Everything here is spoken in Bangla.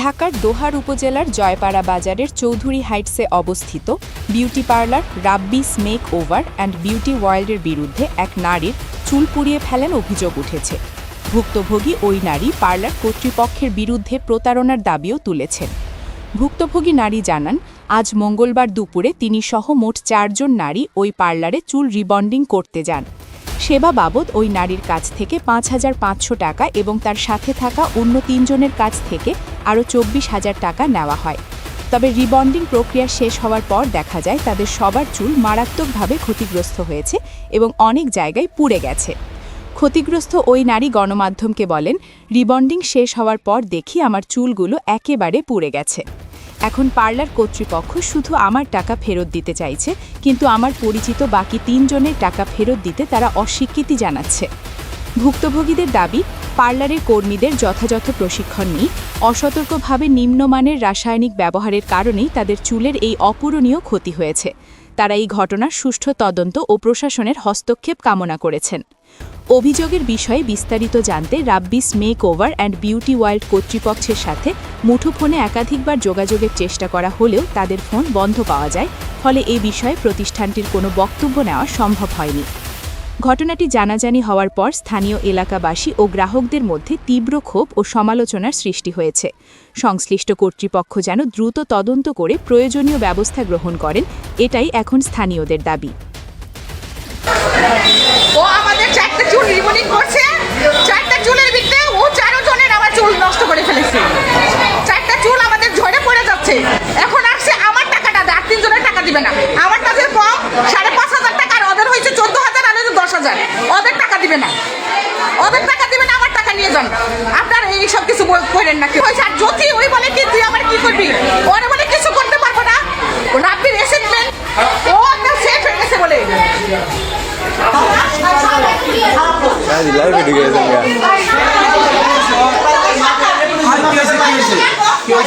ঢাকার দোহার উপজেলার জয়পাড়া বাজারের চৌধুরী হাইটসে অবস্থিত beauty parlour Rabbi's make over and beauty ওয়ার্ল্ডের বিরুদ্ধে এক নারীর চুল পুড়িয়ে ফেলেন অভিযোগ উঠেছে। ভুক্তভোগী ওই নারী পার্লার কর্তৃপক্ষের বিরুদ্ধে প্রতারণার দাবিও তুলেছেন। ভুক্তভোগী নারী জানান, আজ মঙ্গলবার দুপুরে তিনি সহ মোট 4 জন নারী ওই পার্লারে চুল রিবন্ডিং করতে যান। সেবা বাবদ ওই নারীর কাছ থেকে 5,500 টাকা এবং তার সাথে থাকা অন্য 3 জনের কাছ থেকে আরও 24,000 টাকা নেওয়া হয়। তবে রিবন্ডিং প্রক্রিয়া শেষ হওয়ার পর দেখা যায় তাদের সবার চুল মারাত্মকভাবে ক্ষতিগ্রস্ত হয়েছে এবং অনেক জায়গায় পুড়ে গেছে। ক্ষতিগ্রস্ত ওই নারী গণমাধ্যমকে বলেন, রিবন্ডিং শেষ হওয়ার পর দেখি আমার চুলগুলো একেবারে পুড়ে গেছে। এখন পার্লার কর্তৃপক্ষ শুধু আমার টাকা ফেরত দিতে চাইছে, কিন্তু আমার পরিচিত বাকি 3 জনের টাকা ফেরত দিতে তারা অস্বীকৃতি জানাচ্ছে। ভুক্তভোগীদের দাবি, পার্লারের কর্মীদের যথাযথ প্রশিক্ষণ নেই, অসতর্কভাবে নিম্নমানের রাসায়নিক ব্যবহারের কারণেই তাদের চুলের এই অপূরণীয় ক্ষতি হয়েছে। তারা এই ঘটনার সুষ্ঠু তদন্ত ও প্রশাসনের হস্তক্ষেপ কামনা করেছেন। অভিযোগের বিষয়ে বিস্তারিত জানতে Rabbi's make over and beauty world কর্তৃপক্ষের সাথে মুঠোফোনে একাধিকবার যোগাযোগের চেষ্টা করা হলেও তাদের ফোন বন্ধ পাওয়া যায়, ফলে এই বিষয়ে প্রতিষ্ঠানটির কোনো বক্তব্য নেওয়া সম্ভব হয়নি। ঘটনাটি জানাজানি হওয়ার পর স্থানীয় এলাকাবাসী ও গ্রাহকদের মধ্যে তীব্র ক্ষোভ ও সমালোচনার সৃষ্টি হয়েছে। সংশ্লিষ্ট কর্তৃপক্ষ যেন দ্রুত তদন্ত করে প্রয়োজনীয় ব্যবস্থা গ্রহণ করেন, এটাই এখন স্থানীয়দের দাবি। ও আমাদের 4টা চুল রিবনিং করছে, 4টা চুলের ভিতরে ও 4 জনের আমার চুল নষ্ট করে ফেলেছে। 4টা চুল আমাদের ঝরে পড়ে যাচ্ছে। এখন আসছে আমার টাকাটা, আর 3 জনের টাকা দিবে না। আমার কাছে কম 5,500 টাকা, আর ওদের হয়েছে 14,000 আর 10,000। ওদের টাকা দিবে না, ওদের টাকা দিবে না, আমার টাকা নিয়ে যান। আপনার এই সব কিছু করেন না কি হয়েছে? আর যদি ওই বলে কি তুই আমার কি করবি, ওরা বলে কিছু করতে পারবো না। রাব্বির রেসেন্টমেন্ট ও একটা সেট হয়ে গেছে বলে লাইভ ভিডিও